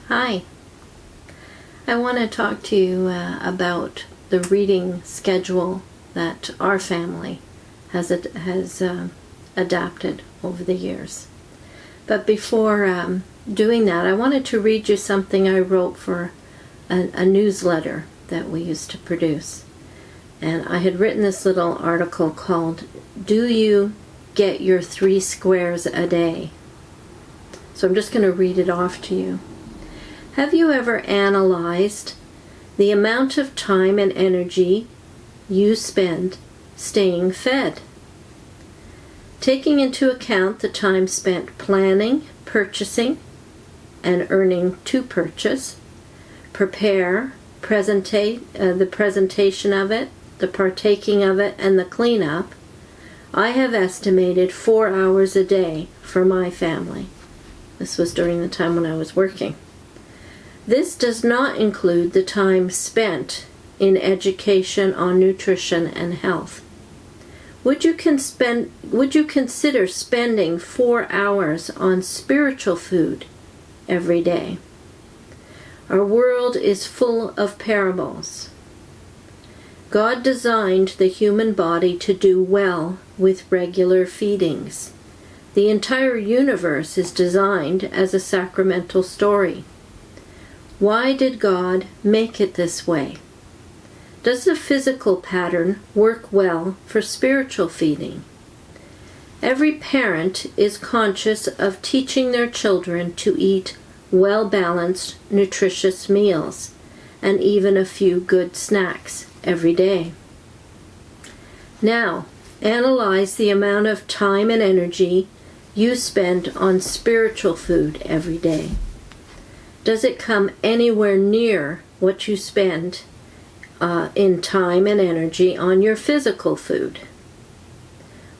Hi. I want to talk to you about the reading schedule that our family has adapted over the years. But before doing that, I wanted to read you something I wrote for a newsletter that we used to produce. And I had written this little article called, "Do You Get Your 3 Squares a Day?" So I'm just going to read it off to you. Have you ever analyzed the amount of time and energy you spend staying fed? Taking into account the time spent planning, purchasing, and earning to purchase, prepare, the presentation of it, the partaking of it, and the cleanup, I have estimated 4 hours a day for my family. This was during the time when I was working. This does not include the time spent in education on nutrition and health. Would you consider spending 4 hours on spiritual food every day? Our world is full of parables. God designed the human body to do well with regular feedings. The entire universe is designed as a sacramental story. Why did God make it this way? Does the physical pattern work well for spiritual feeding? Every parent is conscious of teaching their children to eat well-balanced, nutritious meals, and even a few good snacks every day. Now, analyze the amount of time and energy you spend on spiritual food every day. Does it come anywhere near what you spend in time and energy on your physical food?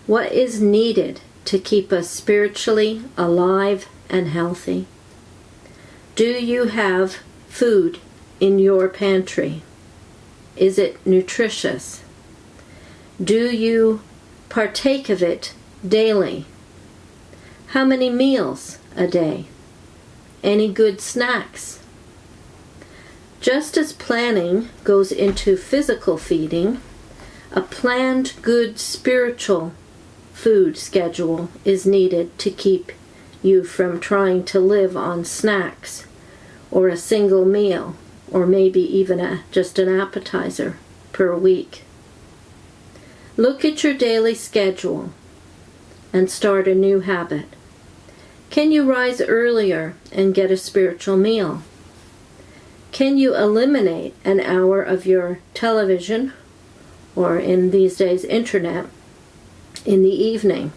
What is needed to keep us spiritually alive and healthy? Do you have food in your pantry? Is it nutritious? Do you partake of it daily? How many meals a day? Any good snacks? Just as planning goes into physical feeding, a planned good spiritual food schedule is needed to keep you from trying to live on snacks or a single meal, or maybe even just an appetizer per week. Look at your daily schedule and start a new habit. Can you rise earlier and get a spiritual meal? Can you eliminate an hour of your television, or in these days internet, in the evening?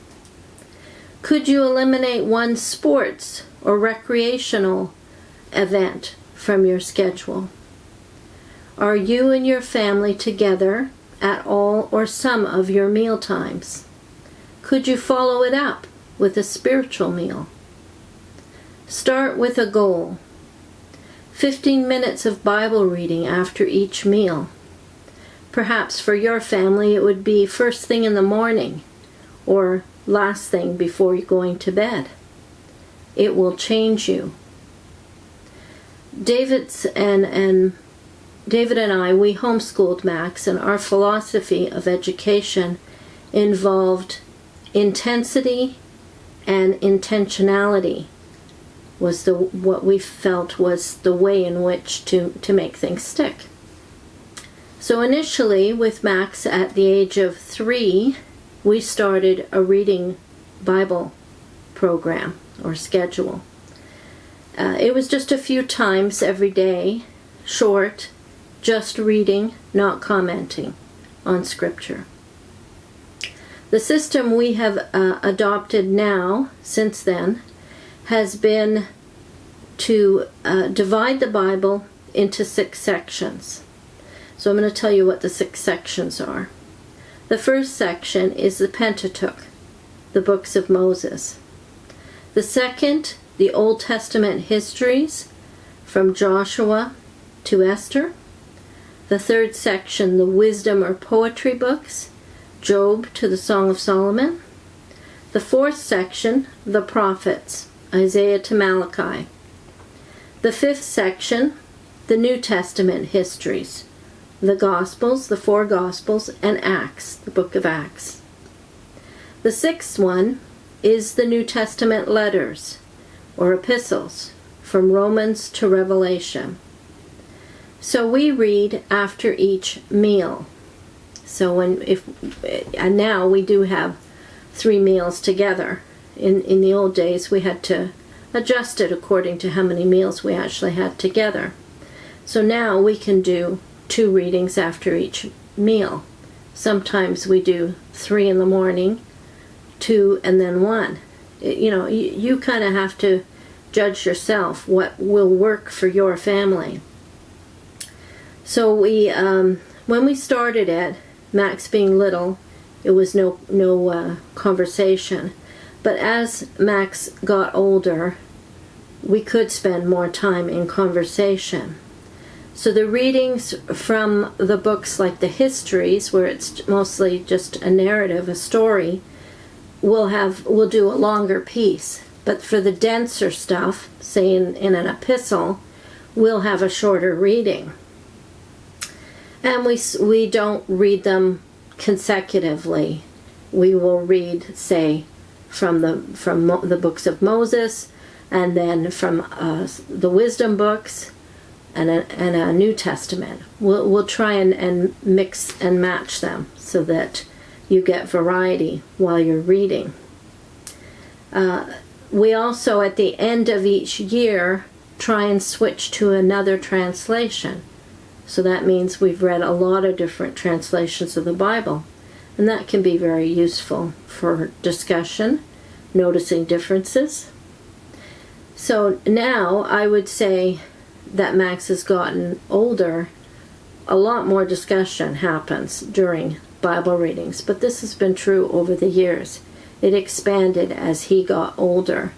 Could you eliminate one sports or recreational event from your schedule? Are you and your family together at all or some of your meal times? Could you follow it up with a spiritual meal? Start with a goal. 15 minutes of Bible reading after each meal. Perhaps for your family it would be first thing in the morning or last thing before you're going to bed. It will change you. David and I, we homeschooled Max, and our philosophy of education involved intensity and intentionality was what we felt was the way in which to make things stick. So initially, with Max at the age of 3, we started a reading Bible program or schedule. It was just a few times every day, short, just reading, not commenting on Scripture. The system we have adopted now, since then, has been to divide the Bible into 6 sections. So I'm going to tell you what the 6 sections are. The first section is the Pentateuch, the books of Moses. The second, the Old Testament histories from Joshua to Esther. The third section, the wisdom or poetry books, Job to the Song of Solomon. The fourth section, the prophets, Isaiah to Malachi. The fifth section, the New Testament histories, the Gospels, the four Gospels, and Acts, the book of Acts. The sixth one is the New Testament letters, or epistles, from Romans to Revelation. So we read after each meal. So and now we do have 3 meals together. In the old days we had to adjust it according to how many meals we actually had together. So now we can do 2 readings after each meal. Sometimes we do 3 in the morning, 2, and then 1. You kind of have to judge yourself what will work for your family. So when we started it, Max being little, it was no conversation. But as Max got older, we could spend more time in conversation. So the readings from the books like the histories, where it's mostly just a narrative, a story, we'll do a longer piece. But for the denser stuff, say in an epistle, we'll have a shorter reading. And we don't read them consecutively. We will read, say, from the books of Moses, and then from the wisdom books, and a New Testament. We'll try and mix and match them so that you get variety while you're reading. We also, at the end of each year, try and switch to another translation. So that means we've read a lot of different translations of the Bible. And that can be very useful for discussion, noticing differences. So now I would say that Max has gotten older, a lot more discussion happens during Bible readings. But this has been true over the years. It expanded as he got older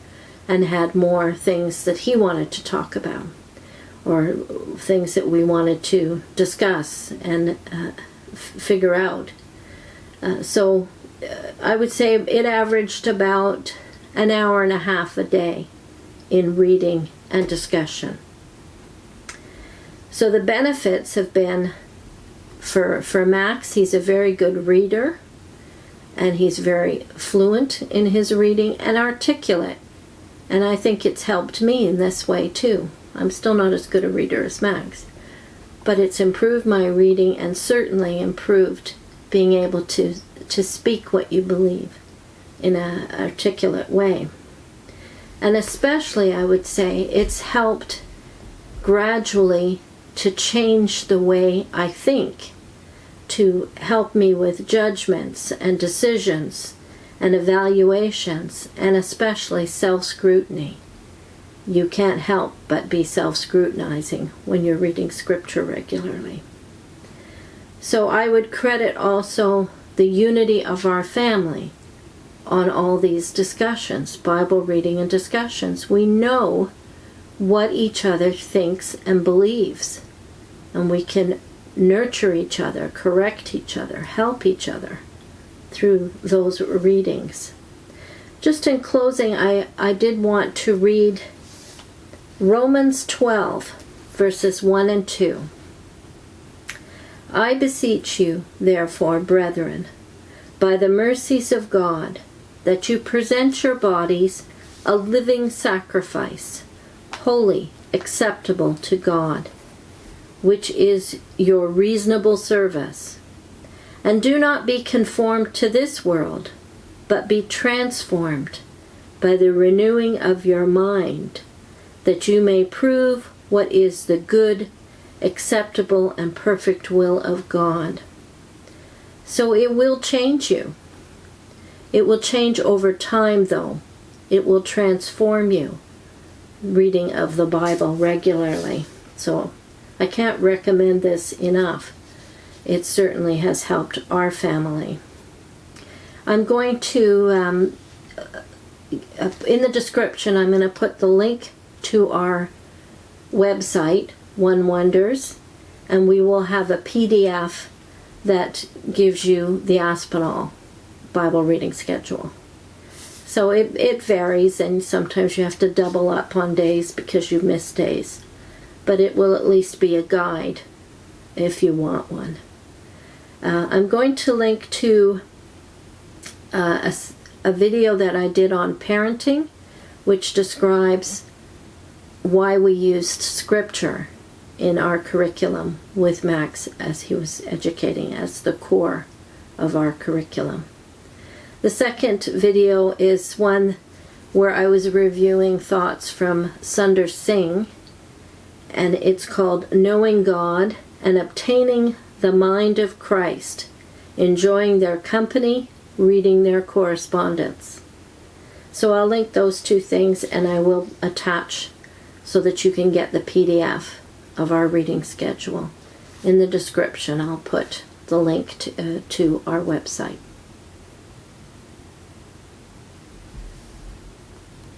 and had more things that he wanted to talk about, or things that we wanted to discuss and figure out. So I would say it averaged about an hour and a half a day in reading and discussion. So the benefits have been, for Max, he's a very good reader, and he's very fluent in his reading and articulate. And I think it's helped me in this way too. I'm still not as good a reader as Max, but it's improved my reading and certainly improved being able to speak what you believe in an articulate way. And especially, I would say, it's helped gradually to change the way I think, to help me with judgments and decisions and evaluations, and especially self-scrutiny. You can't help but be self-scrutinizing when you're reading scripture regularly. So I would credit also the unity of our family on all these discussions, Bible reading and discussions. We know what each other thinks and believes, and we can nurture each other, correct each other, help each other through those readings. Just in closing, I did want to read Romans 12, verses 1 and 2. I beseech you, therefore, brethren, by the mercies of God, that you present your bodies a living sacrifice, holy, acceptable to God, which is your reasonable service. And do not be conformed to this world, but be transformed by the renewing of your mind, that you may prove what is the good, acceptable, and perfect will of God. So it will change you. It will change over time, though. It will transform you, reading of the Bible regularly. So I can't recommend this enough. It certainly has helped our family. I'm going to, in the description, I'm going to put the link to our website, One Wonders, and we will have a PDF that gives you the Aspinall Bible reading schedule. So it varies, and sometimes you have to double up on days because you miss days. But it will at least be a guide if you want one. I'm going to link to a video that I did on parenting, which describes why we used scripture in our curriculum with Max as he was educating as the core of our curriculum. The second video is one where I was reviewing thoughts from Sundar Singh, and it's called Knowing God and Obtaining the Mind of Christ, Enjoying Their Company, Reading Their Correspondence. So I'll link those two things, and I will attach so that you can get the PDF of our reading schedule. In the description, I'll put the link to our website.